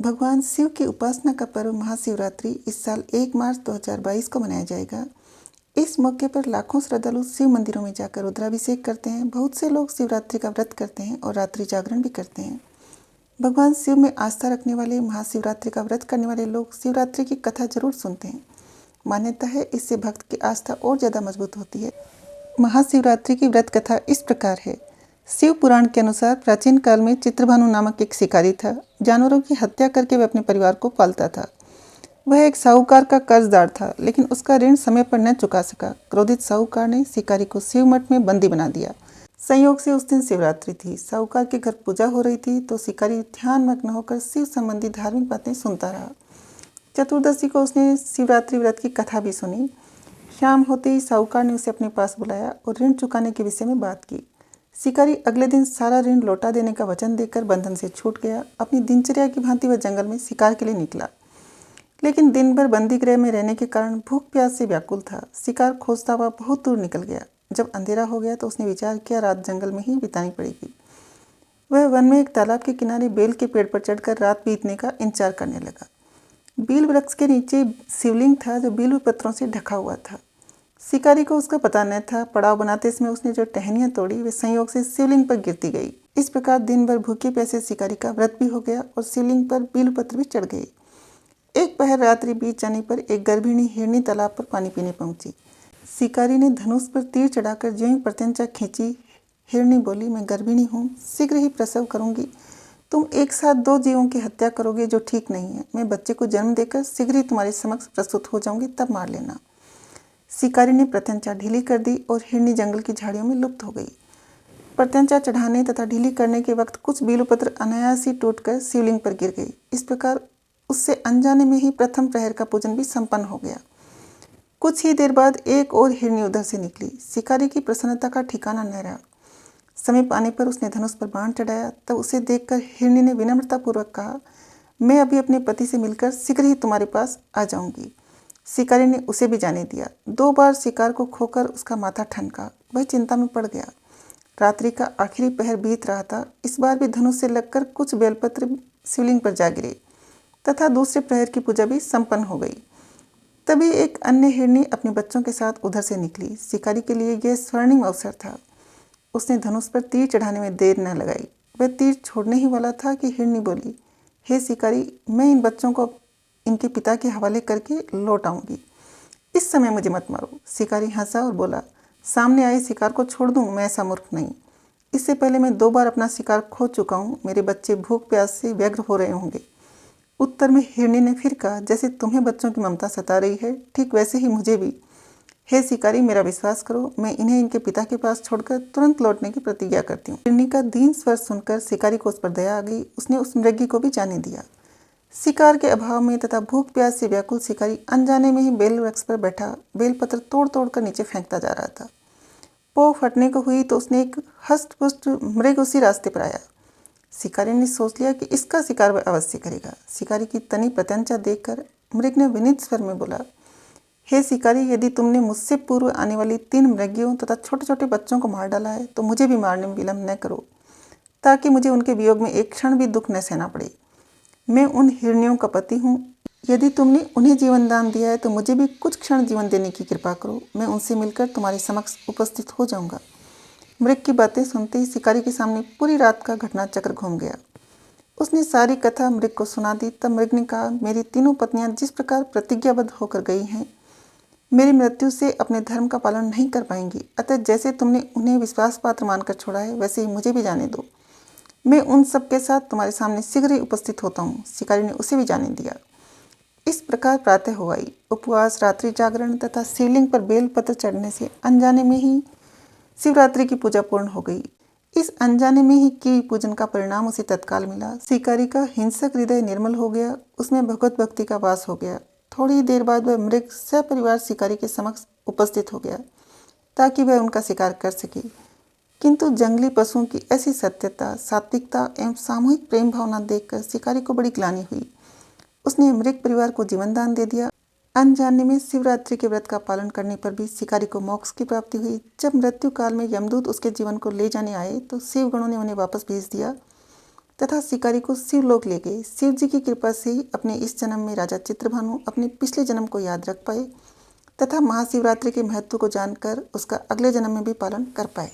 भगवान शिव की उपासना का पर्व महाशिवरात्रि इस साल 1 मार्च 2022 को मनाया जाएगा। इस मौके पर लाखों श्रद्धालु शिव मंदिरों में जाकर रुद्राभिषेक करते हैं। बहुत से लोग शिवरात्रि का व्रत करते हैं और रात्रि जागरण भी करते हैं। भगवान शिव में आस्था रखने वाले, महाशिवरात्रि का व्रत करने वाले लोग शिवरात्रि की कथा जरूर सुनते हैं। मान्यता है इससे भक्त की आस्था और ज़्यादा मजबूत होती है। महाशिवरात्रि की व्रत कथा इस प्रकार है। शिव पुराण के अनुसार प्राचीन काल में चित्रभानु नामक एक शिकारी था। जानवरों की हत्या करके वह अपने परिवार को पालता था। वह एक साहूकार का कर्जदार था, लेकिन उसका ऋण समय पर न चुका सका। क्रोधित साहूकार ने शिकारी को शिव मठ में बंदी बना दिया। संयोग से उस दिन शिवरात्रि थी। साहूकार के घर पूजा हो रही थी तो शिकारी ध्यानमग्न होकर शिव संबंधी धार्मिक बातें सुनता रहा। चतुर्दशी को उसने शिवरात्रि व्रत की कथा भी सुनी। शाम होते ही साहूकार ने उसे अपने पास बुलाया और ऋण चुकाने के विषय में बात की। शिकारी अगले दिन सारा ऋण लौटा देने का वचन देकर बंधन से छूट गया। अपनी दिनचर्या की भांति वह जंगल में शिकार के लिए निकला, लेकिन दिन भर बंदी गृह में रहने के कारण भूख प्यास से व्याकुल था। शिकार खोजता हुआ बहुत दूर निकल गया। जब अंधेरा हो गया तो उसने विचार किया रात जंगल में ही बितानी पड़ेगी। वह वन में एक तालाब के किनारे बेल के पेड़ पर चढ़कर रात बीतने का इंतजार करने लगा। बील वृक्ष के नीचे शिवलिंग था जो बील पत्रों से ढका हुआ था। शिकारी को उसका पता न था। पड़ाव बनाते समय उसने जो टहनियां तोड़ी वे संयोग से शिवलिंग पर गिरती गई। इस प्रकार दिन भर भूखे प्यासे शिकारी का व्रत भी हो गया और शिवलिंग पर बील पत्र भी चढ़ गए। एक पहर रात्रि बीत जाने पर एक गर्भिणी हिरनी तालाब पर पानी पीने पहुंची। शिकारी ने धनुष पर तीर चढ़ाकर ज्यों ही प्रत्यंचा खींची। हिरनी बोली, मैं गर्भिणी हूँ, शीघ्र ही प्रसव करूंगी। तुम एक साथ 2 जीवों की हत्या करोगे जो ठीक नहीं है। मैं बच्चे को जन्म देकर शीघ्र ही तुम्हारे समक्ष प्रस्तुत हो जाऊंगी, तब मार लेना। शिकारी ने प्रत्यंचा ढीली कर दी और हिरनी जंगल की झाड़ियों में लुप्त हो गई। प्रत्यंचा चढ़ाने तथा ढीली करने के वक्त कुछ बेलपत्र अनायास ही टूटकर शिवलिंग पर गिर गई। इस प्रकार उससे अनजाने में ही प्रथम प्रहर का पूजन भी संपन्न हो गया। कुछ ही देर बाद एक और हिरनी उधर से निकली। शिकारी की प्रसन्नता का ठिकाना न रहा। समीप आने पर उसने धनुष पर बाण चढ़ाया। तब उसे देखकर हिरनी ने विनम्रतापूर्वक कहा, मैं अभी अपने पति से मिलकर शीघ्र ही तुम्हारे पास आ जाऊंगी। शिकारी ने उसे भी जाने दिया। 2 बार शिकार को खोकर उसका माथा ठनका। वह चिंता में पड़ गया। रात्रि का आखिरी पहर बीत रहा था। इस बार भी धनुष से लगकर कुछ बेलपत्र शिवलिंग पर जा गिरे तथा दूसरे प्रहर की पूजा भी संपन्न हो गई। तभी एक अन्य हिरनी अपने बच्चों के साथ उधर से निकली। शिकारी के लिए यह स्वर्णिम अवसर था। उसने धनुष पर तीर चढ़ाने में देर न लगाई। वह तीर छोड़ने ही वाला था कि हिरनी बोली, हे शिकारी, मैं इन बच्चों को इनके पिता के हवाले करके लौट आऊंगी। इस समय मुझे मत मारो। शिकारी हंसा और बोला, सामने आए शिकार को छोड़ दूं? मैं ऐसा मूर्ख नहीं। इससे पहले मैं 2 बार अपना शिकार खो चुका हूँ। मेरे बच्चे भूख प्यास से व्यग्र हो रहे होंगे। उत्तर में हिरनी ने फिर कहा, जैसे तुम्हें बच्चों की ममता सता रही है, ठीक वैसे ही मुझे भी। हे शिकारी, मेरा विश्वास करो, मैं इन्हें इनके पिता के पास छोड़कर तुरंत लौटने की प्रतिज्ञा करती हूँ। हिरनी का दीन स्वर सुनकर शिकारी को उस पर दया आ गई। उसने उस मृगी को भी जाने दिया। शिकार के अभाव में तथा भूख प्यास से व्याकुल शिकारी अनजाने में ही बेल वृक्ष पर बैठा बेलपत्र तोड़ तोड़ कर नीचे फेंकता जा रहा था। पौ फटने को हुई तो उसने एक हष्ट-पुष्ट मृग उसी रास्ते पर आया। शिकारी ने सोच लिया कि इसका शिकार वह अवश्य करेगा। शिकारी की तनी प्रत्यंचा देखकर मृग ने विनीत स्वर में बोला, हे शिकारी, यदि तुमने मुझसे पूर्व आने वाली 3 मृगियों तथा छोटे छोटे बच्चों को मार डाला है तो मुझे भी मारने में विलम्ब न करो, ताकि मुझे उनके वियोग में एक क्षण भी दुख न सहना पड़े। मैं उन हिरनियों का पति हूँ। यदि तुमने उन्हें जीवन दान दिया है तो मुझे भी कुछ क्षण जीवन देने की कृपा करो। मैं उनसे मिलकर तुम्हारे समक्ष उपस्थित हो जाऊंगा। मृग की बातें सुनते ही शिकारी के सामने पूरी रात का घटना चक्र घूम गया। उसने सारी कथा मृग को सुना दी। तब मृग ने कहा, मेरी 3 पत्नियां जिस प्रकार प्रतिज्ञाबद्ध होकर गई हैं, मेरी मृत्यु से अपने धर्म का पालन नहीं कर पाएंगी। अतः जैसे तुमने उन्हें विश्वास पात्र मानकर छोड़ा है, वैसे ही मुझे भी जाने दो। मैं उन सब के साथ तुम्हारे सामने शीघ्र ही उपस्थित होता हूँ। शिकारी ने उसे भी जाने दिया। इस प्रकार प्रातः हो आई। उपवास, रात्रि जागरण तथा शिवलिंग पर बेल पत्र चढ़ने से अनजाने में ही शिवरात्रि की पूजा पूर्ण हो गई। इस अनजाने में ही की पूजन का परिणाम उसे तत्काल मिला। शिकारी का हिंसक हृदय निर्मल हो गया। उसमें भगवत भक्ति का वास हो गया। थोड़ी देर बाद वह मृग सपरिवार शिकारी के समक्ष उपस्थित हो गया ताकि वह उनका शिकार कर सके। किंतु जंगली पशुओं की ऐसी सत्यता, सात्विकता एवं सामूहिक प्रेम भावना देखकर शिकारी को बड़ी ग्लानि हुई। उसने मृग परिवार को जीवन दान दे दिया। अनजाने में शिवरात्रि के व्रत का पालन करने पर भी शिकारी को मोक्ष की प्राप्ति हुई। जब मृत्यु काल में यमदूत उसके जीवन को ले जाने आए तो शिवगणों ने उन्हें वापस भेज दिया। तथा शिकारी को शिवलोक ले गए। शिव जी की कृपा से ही अपने इस जन्म में राजा चित्रभानु अपने पिछले जन्म को याद रख पाए तथा महाशिवरात्रि के महत्व को जानकर उसका अगले जन्म में भी पालन कर पाए।